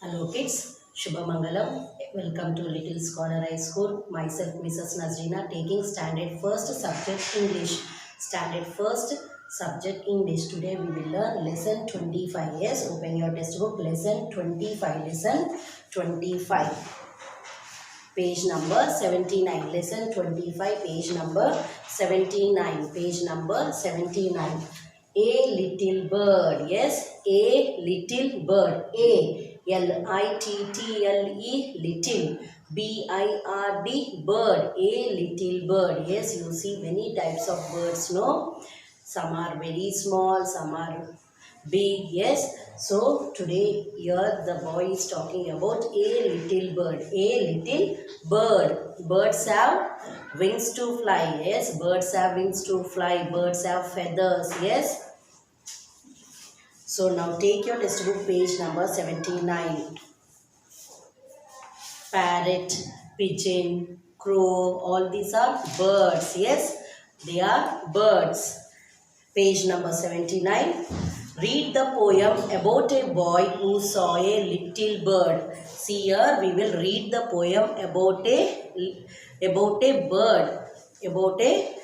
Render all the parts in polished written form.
Hello kids, Shubha Mangalam. Welcome to Little Scholar High School. Myself Mrs. Nazrina taking standard first subject English. Standard first subject English. Today we will learn lesson 25. Yes, open your textbook. Lesson 25. Lesson 25. Page number 79. Lesson 25. Page number 79. Page number 79. A little bird. Yes, a little bird. Little. B-I-R-D. Bird. A little bird. Yes, you see many types of birds, no? Some are very small, some are big. Yes, so today here the boy is talking about a little bird. A little bird. Birds have wings to fly. Yes, birds have wings to fly. Birds have feathers. Yes. So now take your textbook page number 79. Parrot, pigeon, crow, all these are birds. Yes, they are birds. Page number 79. Read the poem about a boy who saw a little bird. See here, we will read the poem about a bird. About a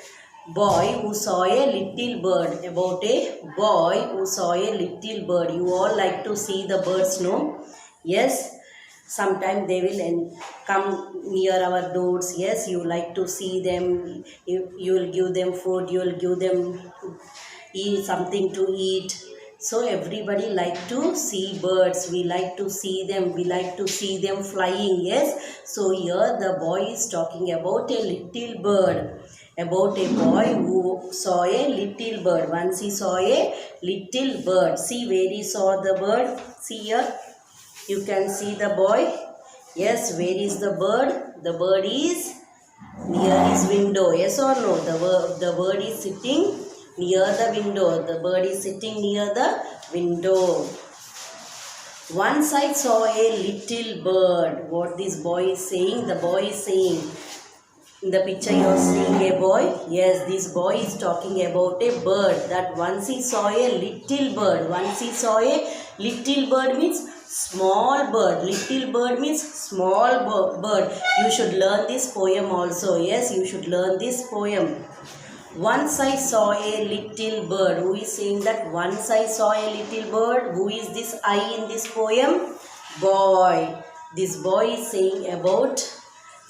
boy who saw a little bird. About a boy who saw a little bird. You all like to see the birds, no? Yes. Sometimes they will come near our doors. Yes, you like to see them. You will give them food. You will give them something to eat. So everybody like to see birds. We like to see them. We like to see them flying. Yes. So here the boy is talking about a little bird. About a boy who saw a little bird. Once he saw a little bird. See where he saw the bird. See here. You can see the boy. Yes, where is the bird? The bird is near his window. Yes or no? The bird is sitting near the window. The bird is sitting near the window. Once I saw a little bird. What this boy is saying? The boy is saying. In the picture you are seeing a boy. Yes, this boy is talking about a bird. That once he saw a little bird. Once he saw a little bird means small bird. Little bird means small bird. You should learn this poem also. Yes, you should learn this poem. Once I saw a little bird. Who is saying that once I saw a little bird? Who is this I in this poem? Boy. This boy is saying about,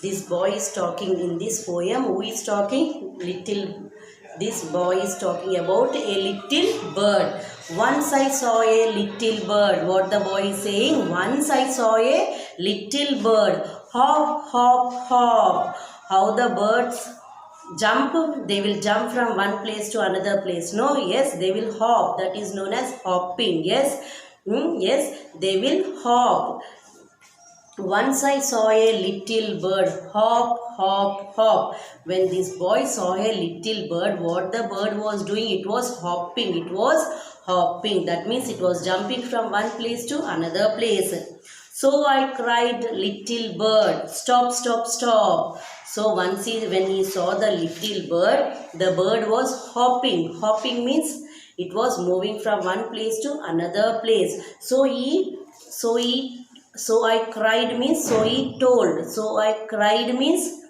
this boy is talking in this poem. Who is talking? Little. This boy is talking about a little bird. Once I saw a little bird. What the boy is saying? Once I saw a little bird. Hop, hop, hop. How the birds jump? They will jump from one place to another place. No, yes, they will hop. That is known as hopping. Yes, yes, they will hop. Once I saw a little bird, hop, hop, hop. When this boy saw a little bird, what the bird was doing? It was hopping. It was hopping. That means it was jumping from one place to another place. So I cried, little bird, stop, stop, stop. So when he saw the little bird, the bird was hopping. Hopping means it was moving from one place to another place. So I cried means so he told. So I cried means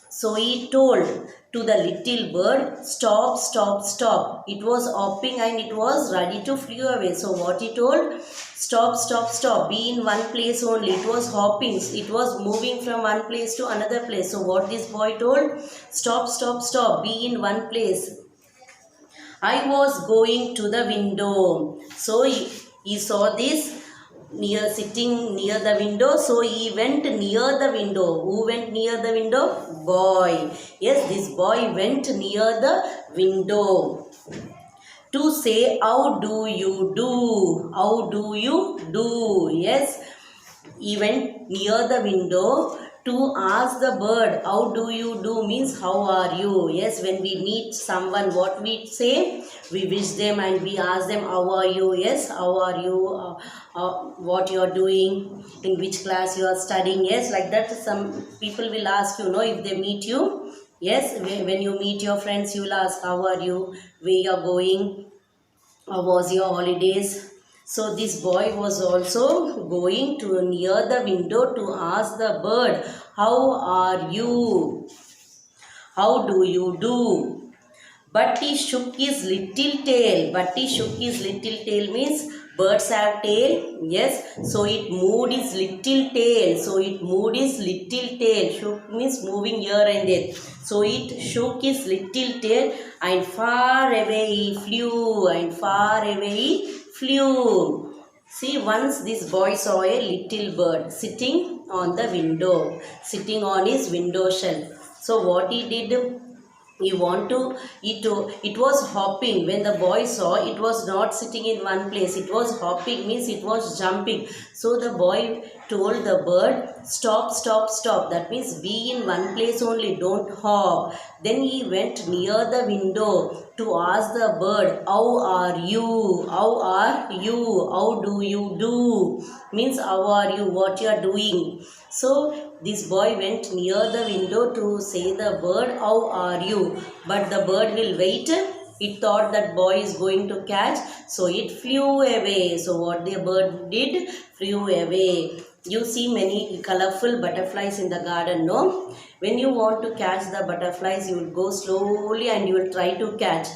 so he told to the little bird, stop, stop, stop. It was hopping and it was ready to fly away. So what he told? Stop, stop, stop. Be in one place only. It was hopping. It was moving from one place to another place. So what this boy told? Stop, stop, stop. Be in one place. I was going to the window. So he saw this sitting near the window, so he went near the window. Who went near the window? Boy. Yes, this boy went near the window to say, how do you do? How do you do? Yes, he went near the window to ask the bird, how do you do means how are you? Yes, when we meet someone, what we say? We wish them and we ask them, how are you? Yes, how are you? What you are doing? In which class you are studying? Yes, like that some people will ask you, if they meet you. Yes, when you meet your friends, you will ask, how are you? Where you are going? How was your holidays? So this boy was also going to near the window to ask the bird, how are you? How do you do? But he shook his little tail. But he shook his little tail means birds have tail. Yes. So it moved his little tail. So it moved his little tail. Shook means moving here and there. So it shook his little tail and far away he flew. And far away he flew. See, once this boy saw a little bird sitting on the window. Sitting on his window shelf. So what he did? He want to it was hopping. When the boy saw, it was not sitting in one place, it was hopping means it was jumping. So the boy told the bird, stop, stop, stop. That means be in one place only, don't hop. Then he went near the window to ask the bird, how are you? How are you? How do you do? Means how are you? What you are doing? So this boy went near the window to say the bird, how are you? But the bird will wait. It thought that boy is going to catch. So it flew away. So what the bird did? Flew away. You see many colorful butterflies in the garden, no? When you want to catch the butterflies, you will go slowly and you will try to catch.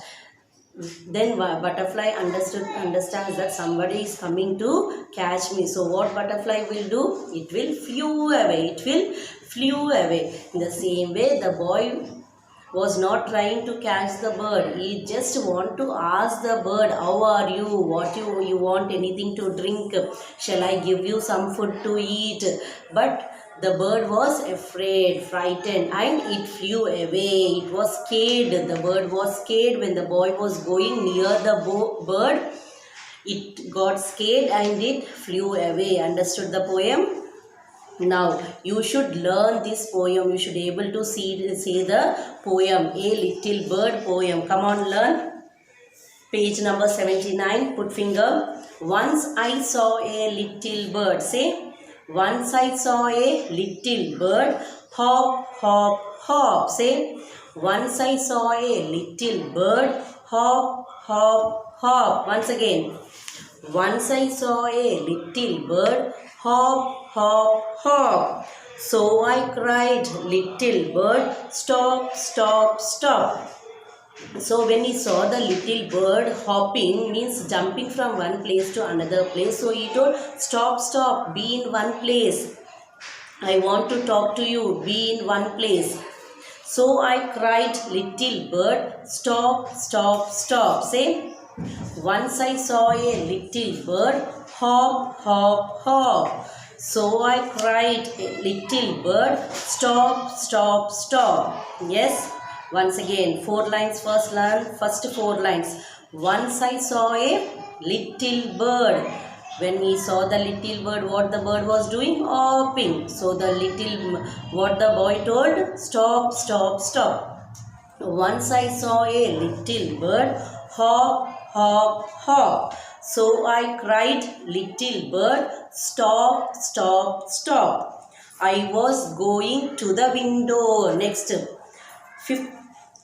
Then butterfly understands that somebody is coming to catch me. So what butterfly will do? It will flew away. It will flew away. In the same way, the boy was not trying to catch the bird. He just want to ask the bird, how are you? What you want? Anything to drink? Shall I give you some food to eat? But the bird was afraid, frightened, and it flew away. It was scared. The bird was scared when the boy was going near the bird. It got scared and it flew away. Understood the poem? Now, you should learn this poem. You should be able to say the poem. A Little Bird poem. Come on, learn. Page number 79. Put finger. Once I saw a little bird. Say. Once I saw a little bird, hop, hop, hop. Say, once I saw a little bird, hop, hop, hop. Once again. Once I saw a little bird, hop, hop, hop. So I cried, little bird, stop, stop, stop. So when he saw the little bird hopping, means jumping from one place to another place. So he told, stop, stop, be in one place. I want to talk to you, be in one place. So I cried, little bird, stop, stop, stop. Say, once I saw a little bird, hop, hop, hop. So I cried, little bird, stop, stop, stop. Yes. Once again, 4 lines first learn. First 4 lines. Once I saw a little bird. When he saw the little bird, what the bird was doing? Hopping. So the little, what the boy told? Stop, stop, stop. Once I saw a little bird, hop, hop, hop. So I cried, little bird, stop, stop, stop. I was going to the window. Next.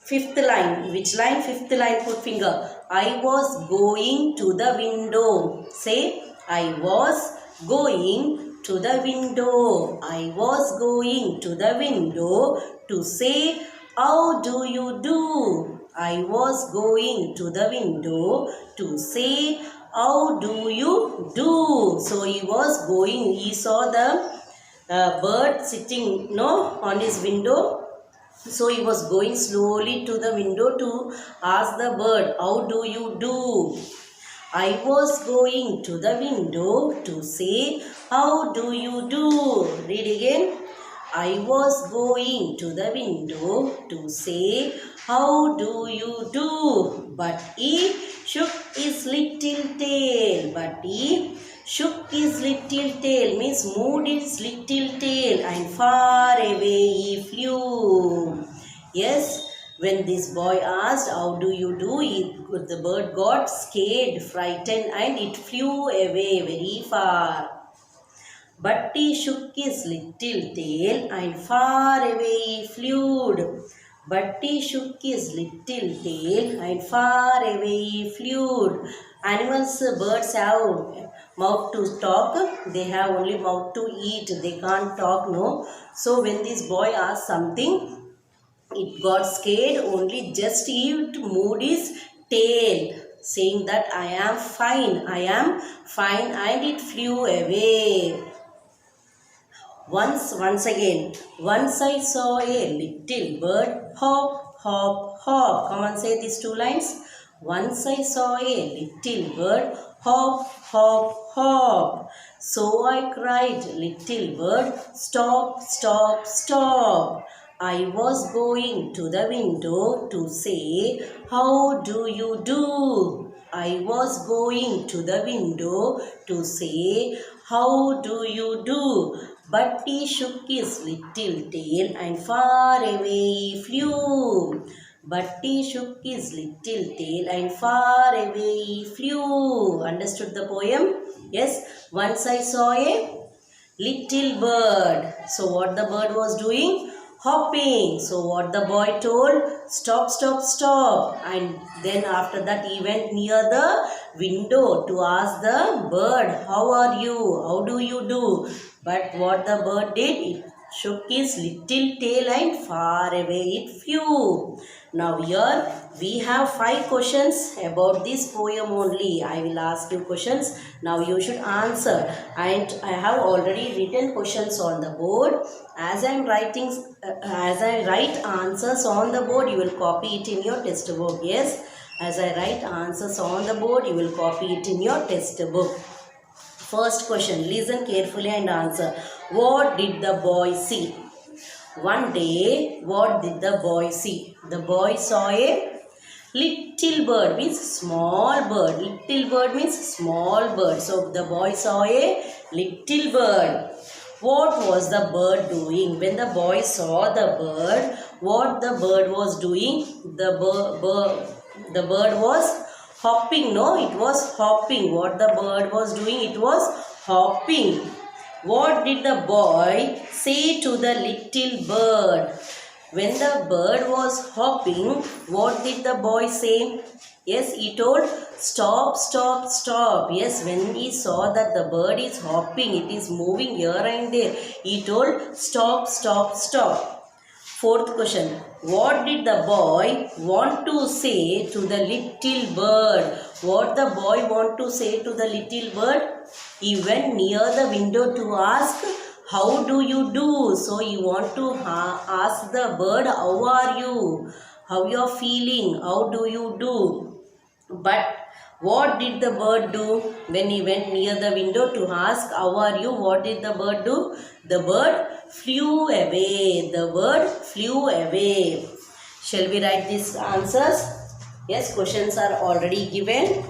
Fifth line. Which line? Fifth line. Put finger. I was going to the window. Say, I was going to the window. I was going to the window to say, how do you do? I was going to the window to say, how do you do? So he was going. He saw the bird sitting on his window. So he was going slowly to the window to ask the bird, how do you do? I was going to the window to say, how do you do? Read again. I was going to the window to say, how do you do? But he shook his little tail. But he shook his little tail means moved his little tail and far away he flew. Yes, when this boy asked, how do you do? The bird got scared, frightened and it flew away very far. But he shook his little tail and far away he flew. But he shook his little tail and far away he flew. Animals, birds have mouth to talk. They have only mouth to eat. They can't talk, no. So when this boy asked something, it got scared. Only just he moved his tail, saying that I am fine, and it flew away. Once again, once I saw a little bird hop, hop, hop. Come on, say these two lines. Once I saw a little bird hop, hop, hop. So I cried, little bird, stop, stop, stop. I was going to the window to say, how do you do? I was going to the window to say, how do you do? But he shook his little tail and far away he flew. But he shook his little tail and far away he flew. Understood the poem? Yes. Once I saw a little bird. So what the bird was doing? Hopping. So what the boy told? Stop, stop, stop. And then after that he went near the window to ask the bird, how are you? How do you do? But what the bird did? It shook his little tail and far away it flew. Now here we have 5 questions about this poem only. I will ask you questions. Now you should answer. And I have already written questions on the board. As I write answers on the board, you will copy it in your test book. Yes, as I write answers on the board, you will copy it in your test book. First question, listen carefully and answer. What did the boy see? One day, what did the boy see? The boy saw a little bird, means small bird. Little bird means small bird. So the boy saw a little bird. What was the bird doing? When the boy saw the bird, what the bird was doing? The bird was hopping. No, it was hopping. What the bird was doing? It was hopping. What did the boy say to the little bird? When the bird was hopping, what did the boy say? Yes, he told, stop, stop, stop. Yes, when he saw that the bird is hopping, it is moving here and there, he told, stop, stop, stop. Fourth question, what did the boy want to say to the little bird? What the boy want to say to the little bird? He went near the window to ask, how do you do? So he want to ask the bird, how are you? How you are feeling? How do you do? But what did the bird do when he went near the window to ask, how are you? What did the bird do? The bird flew away. The bird flew away. Shall we write these answers? Yes, questions are already given.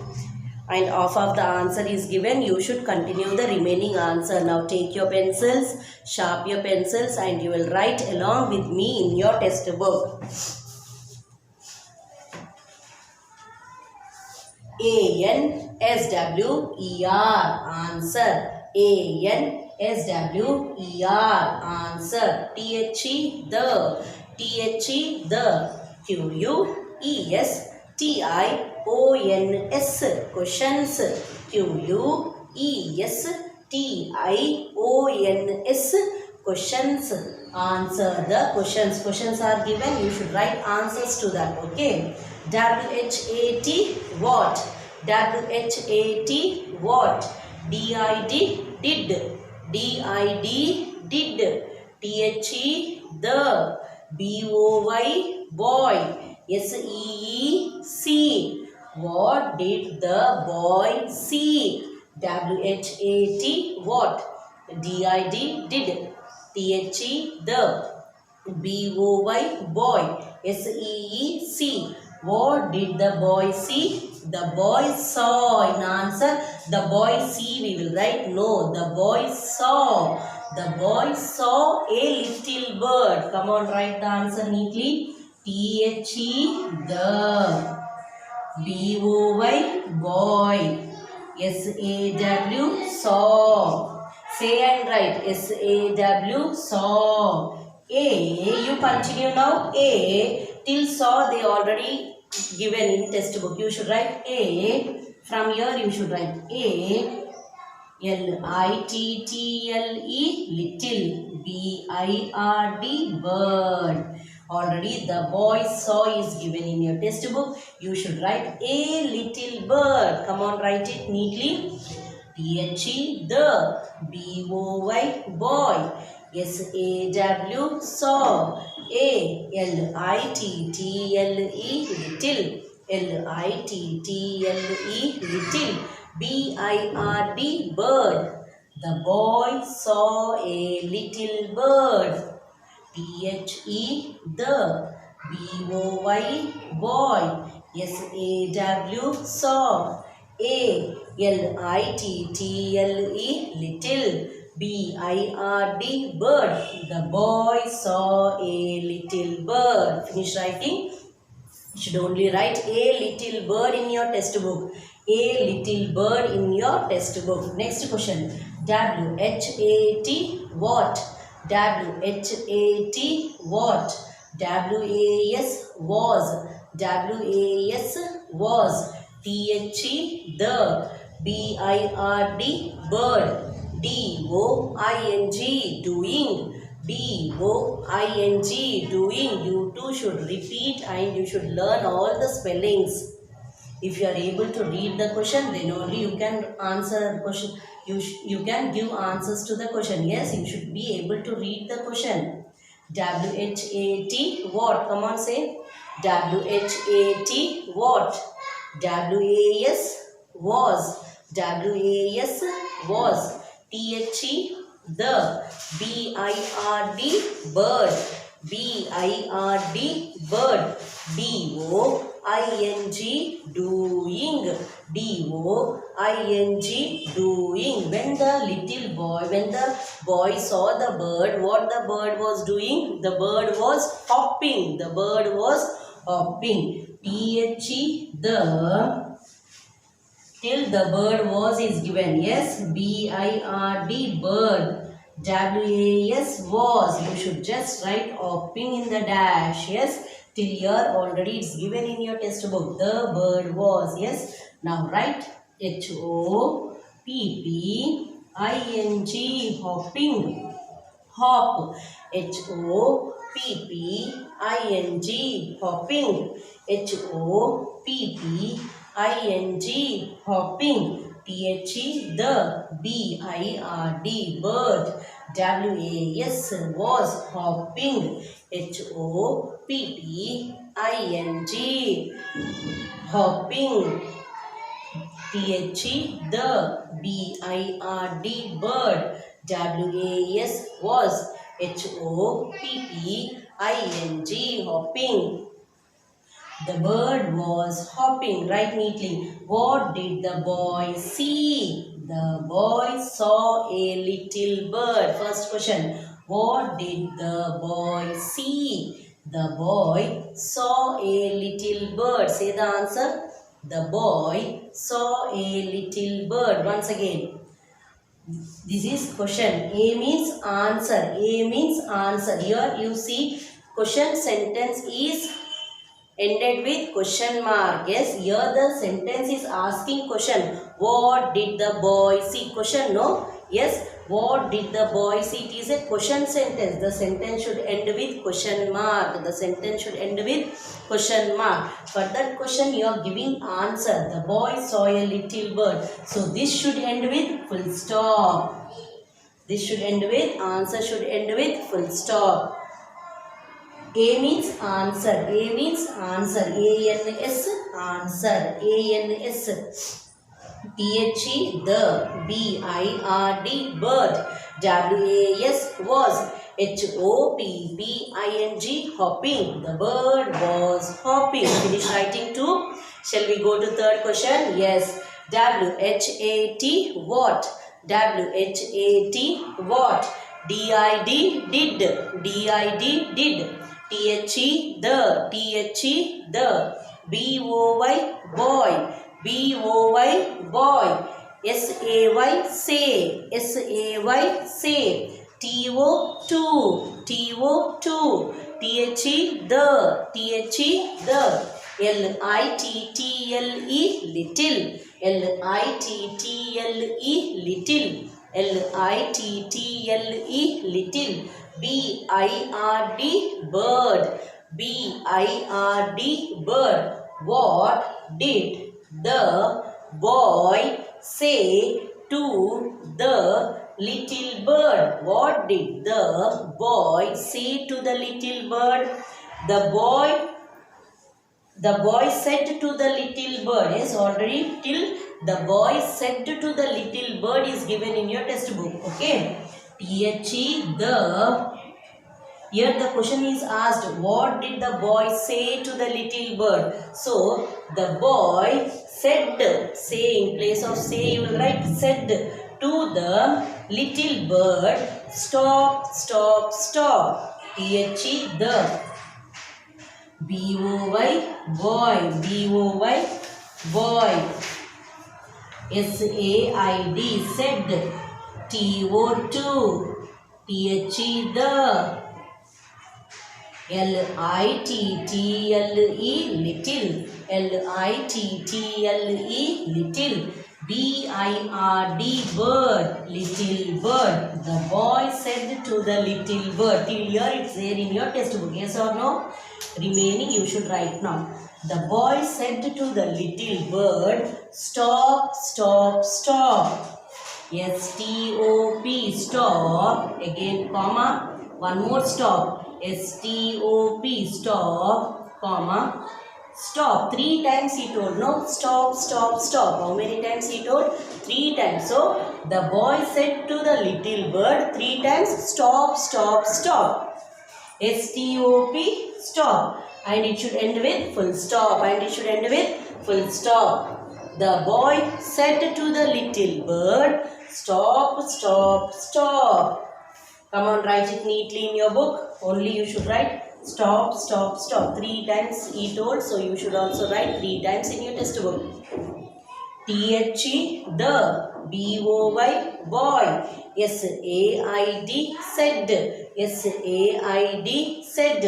And half of the answer is given. You should continue the remaining answer. Now take your pencils, sharp your pencils, and you will write along with me in your test book. A-N-S-W-E-R, answer. A-N-S-W-E-R, answer. T-H-E, the. T-H-E, the. Q-U-E-S-T-I-O-N-S, questions. Q-U-E-S-T-I-O-N-S, questions. Answer the questions. Questions are given. You should write answers to that. Okay. W-H-A-T, what? W-H-A-T, what? D-I-D, did. D-I-D, did. T-H-E, the. B-O-Y, boy. S-E-E-C, what did the boy see? W-H-A-T, what? D-I-D, did. T-H-E, the. B-O-Y, boy. S-E-E-C, what did the boy see? The boy saw. In answer, the boy see, we will write no. The boy saw. The boy saw a little bird. Come on, write the answer neatly. T-H-E, the. B-O-Y, boy. S-A-W, saw. Say and write. S-A-W, saw. A, you continue now. A till saw they already given in textbook. You should write A. From here you should write A. Little. Bird. Bird. Already the boy saw is given in your textbook. You should write a little bird. Come on, write it neatly. The. Boy. Boy. SAW. Saw. Little. Little. BIRD. Bird. The boy saw a little bird. The. BOY. Boy. SAW. Saw. Little. BIRD. Bird. The boy saw a little bird. Finish writing. You should only write a little bird in your textbook. A little bird in your textbook. Next question. WHAT. What? WHAT. What? WAS. Was. WAS. Was. THE. The. BIRD. Bird. DOING. Doing. DOING. Doing. You too should repeat and you should learn all the spellings. If you are able to read the question, then only you can answer the question. You can give answers to the question. Yes, you should be able to read the question. WHAT. What? Come on, say. WHAT. What? WAS. Was. WAS. Was. THE. The. BIRD. Bird. BIRD. Bird. DOING. Doing. DOING. Doing. When the boy saw the bird, what the bird was doing? The bird was hopping. The bird was hopping. THE. The. Till the bird was is given. Yes. BIRD. Bird. WAS. Was. You should just write hopping in the dash. Yes. Till here already it's given in your textbook. The bird was. Yes. Now write HOPPING. Hopping. Hop. HOPPING. Hopping. HOPPING. Hopping. THE. The. BIRD. Bird. WAS. Was. Hopping. HOPPING. Hopping. THE. The. BIRD. Bird. WAS. Was. HOPPING. Hopping. The bird was hopping. Write neatly. What did the boy see? The boy saw a little bird. First question. What did the boy see? The boy saw a little bird. Say the answer. The boy saw a little bird. Once again. This is question. A means answer. A means answer. Here you see question sentence is ended with question mark. Yes, here the sentence is asking question. What did the boy see? Question, no? Yes, what did the boy see? It is a question sentence. The sentence should end with question mark. The sentence should end with question mark. For that question you are giving answer. The boy saw a little bird. So this should end with full stop. This should end with, answer should end with full stop. A means answer. A means answer. ANS. Answer. ANS. THE. The. BIRD. Bird. WAS. Was. HOPPING. Hopping. The bird was hopping. Finish writing too. Shall we go to third question? Yes. WHAT. What? WHAT. What? DID. Did. DID. Did. THE. The. THE. The. BOY. Boy. BOY. Boy. SAY. Say. SAY. Say. TO2, TO2, THE, the, LITTLE, little, LITTLE, little, LITTLE, little, BIRD, bird, BIRD, bird. What did the boy say to the little bird? What did the boy say to the little bird? The boy said to the little bird. Yes, already till the boy said to the little bird is given in your textbook. Okay. The. Here the question is asked, what did the boy say to the little bird? So, the boy said, say in place of say you will write said to the little bird, stop, stop, stop. The. B-O-Y, boy, B-O-Y, boy. S-A-I-D, said. T-O-2, T-H-E, the. L-I-T-T-L-E, little, L-I-T-T-L-E, little, B-I-R-D, bird, little bird. The boy said to the little bird. Till here it's there in your textbook, yes or no? Remaining you should write now. The boy said to the little bird, stop, stop, stop. S-T-O-P, stop. Again, comma, one more stop. S-T-O-P, stop, comma, stop. 3 times he told, no? Stop, stop, stop. How many times he told? 3 times. So, the boy said to the little bird 3 times, stop, stop, stop. S-T-O-P, stop. And it should end with full stop. And it should end with full stop. The boy said to the little bird, stop, stop, stop. Come on, write it neatly in your book. Only you should write stop, stop, stop. 3 times he told, so you should also write 3 times in your textbook. T-H-E, the, B-O-Y, boy. S-A-I-D, said. S-A-I-D, said.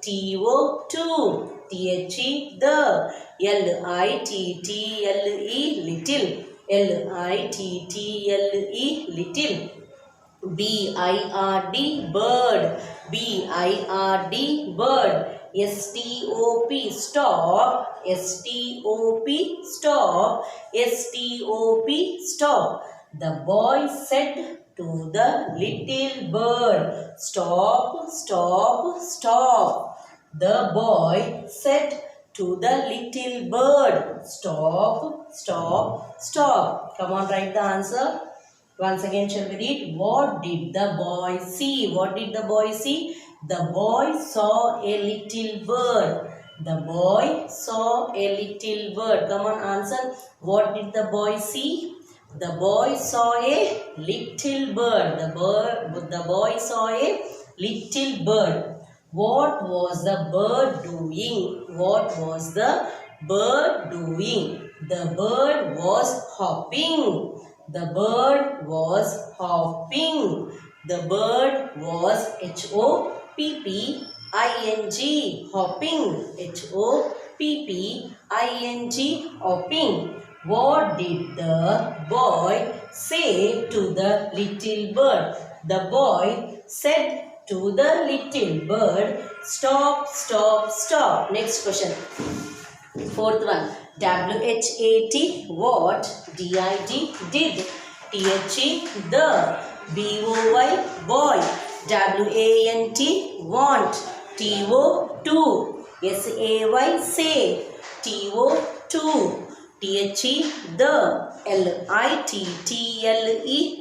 T-O-2, T-H-E, the, L-I-T-T-L-E, little, L-I-T-T-L-E, little. B-I-R-D, bird, B-I-R-D, bird. S-T-O-P, stop, S-T-O-P, stop, S-T-O-P, stop. The boy said to the little bird, stop, stop, stop. The boy said to the little bird, stop, stop, stop. Come on, write the answer. Once again shall we read, what did the boy see? What did the boy see? The boy saw a little bird. The boy saw a little bird. Come on, answer. What did the boy see? The boy saw a little bird. The boy saw a little bird. What was the bird doing? What was the bird doing? The bird was hopping. The bird was hopping. The bird was H-O-P-P-I-N-G, hopping. H-O-P-P-I-N-G, hopping. What did the boy say to the little bird? The boy said to the little bird, stop, stop, stop. Next question. 4th one. W-H-A-T, what? D-I-D, did. T-H-E, the. B-O-Y, boy. W-A-N-T, want. T-O, to. S-A-Y, say. T-O, to. T-H-E, the. L-I-T-T-L-E,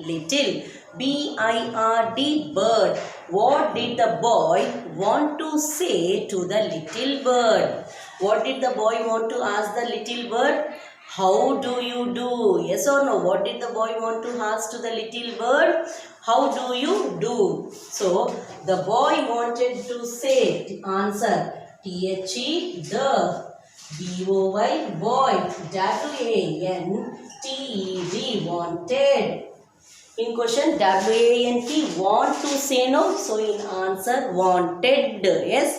little. B-I-R-D, bird. What did the boy want to say to the little bird? What did the boy want to ask the little bird? How do you do? Yes or no? What did the boy want to ask to the little bird? How do you do? So, the boy wanted to say, answer, T-H-E, the. B-O-Y, boy. W-A-N-T-E-D, wanted. In question WANT want to say no. So in answer wanted. Yes.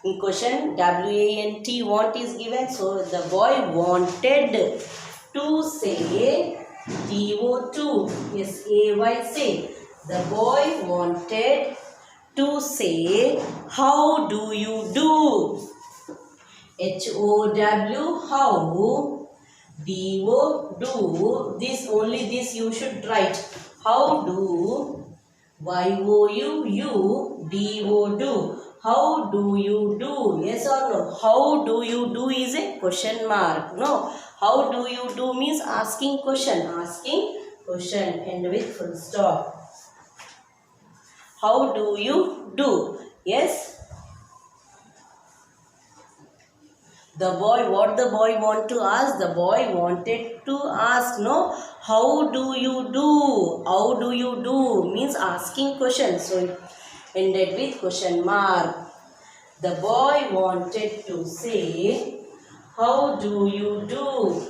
In question WANT want is given. So the boy wanted to say DO2. SAY say. The boy wanted to say how do you do. HOW how. DO do. This only this you should write. How do. YOU you. DO do. How do you do? Yes or no? How do you do is a question mark. No. How do you do means asking question. Asking question and with full stop. How do you do? Yes. The boy, what the boy want to ask? The boy wanted to ask, no? How do you do? How do you do? Means asking question. So, it ended with question mark. The boy wanted to say, how do you do?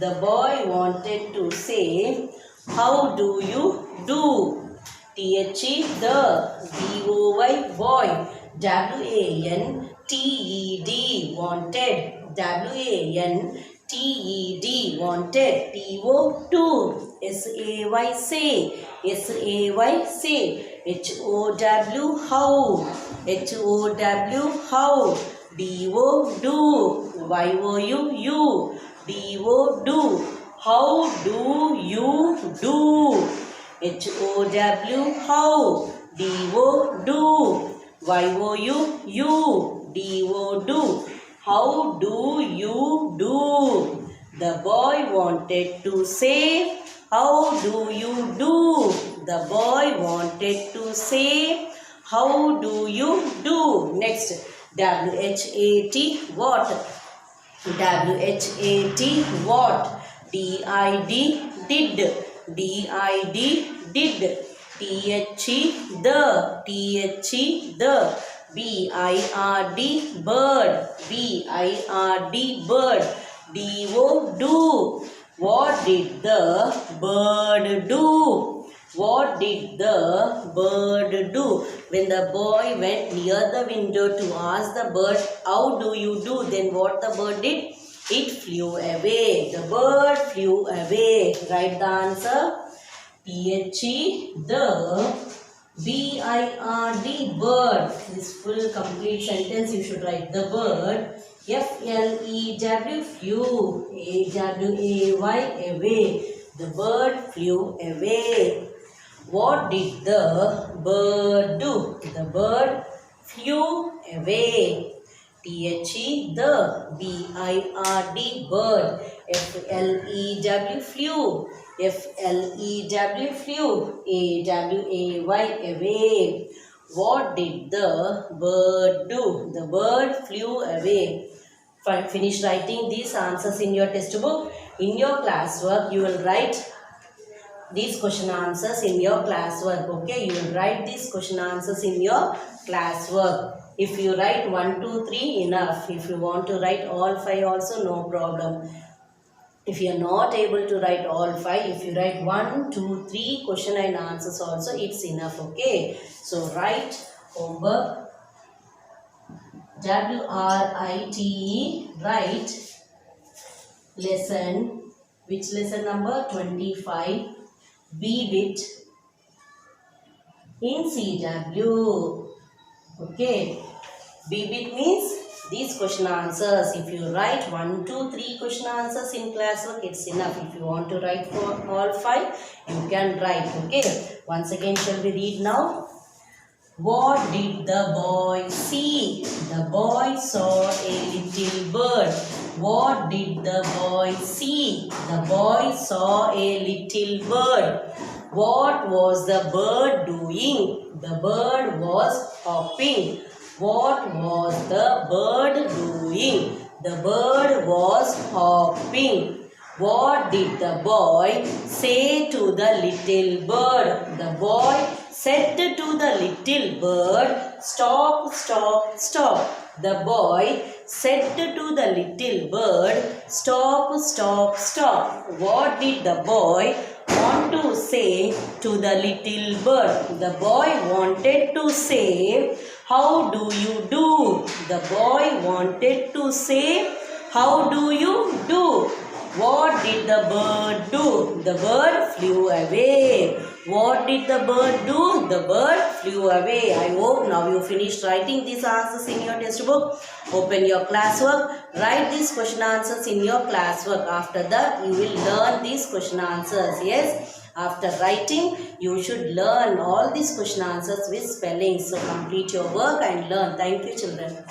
The boy wanted to say, how do you do? THE, the, BOY, boy, WANTED, wanted, WANTED, wanted, PO2, SAY, say, SAY, say, HOW, how, HOW, how, DO, do, YOU, you, DO, do, how do you do? HOW, how, DO, do, YOU, you, DO, do, how do you do? The boy wanted to say, how do you do? The boy wanted to say, how do you do? Next, WHAT, what? WHAT, what? DID, did. DID, did. THE, the. BIRD, bird. BIRD, bird. DO, do. What did the bird do? What did the bird do? When the boy went near the window to ask the bird, how do you do? Then what the bird did? It flew away. The bird flew away. Write the answer. THE, the, BIRD, bird. This full complete sentence you should write. The bird. FLEW, flew. AWAY, away. The bird flew away. What did the bird do? The bird flew away. THE, the, BIRD, bird. FLEW, flew. FLEW, flew. AWAY, away. What did the bird do? The bird flew away. Finish writing these answers in your textbook. In your classwork, you will write these question answers in your classwork. Okay, you will write these question answers in your classwork. If you write 1, 2, 3, enough. If you want to write all 5 also, no problem. If you are not able to write all 5, if you write 1, 2, 3 question and answers also, it's enough. Okay, so write homework. WRITE, write lesson, which lesson number? 25, B bit in CW. Okay, B bit means these question answers. If you write 1, 2, 3 question answers in classwork, it's enough. If you want to write for all 5, you can write. Okay, once again shall we read now? What did the boy see? The boy saw a little bird. What did the boy see? The boy saw a little bird. What was the bird doing? The bird was hopping. What was the bird doing? The bird was hopping. What did the boy say to the little bird? The boy said to the little bird, stop, stop, stop. The boy said to the little bird, stop, stop, stop. What did the boy want to say to the little bird? The boy wanted to say, how do you do? The boy wanted to say, how do you do? What did the bird do? The bird flew away. What did the bird do? The bird flew away. I hope now you finished writing these answers in your textbook. Open your classwork. Write these question answers in your classwork. After that, you will learn these question answers. Yes. After writing, you should learn all these question answers with spelling. So complete your work and learn. Thank you, children.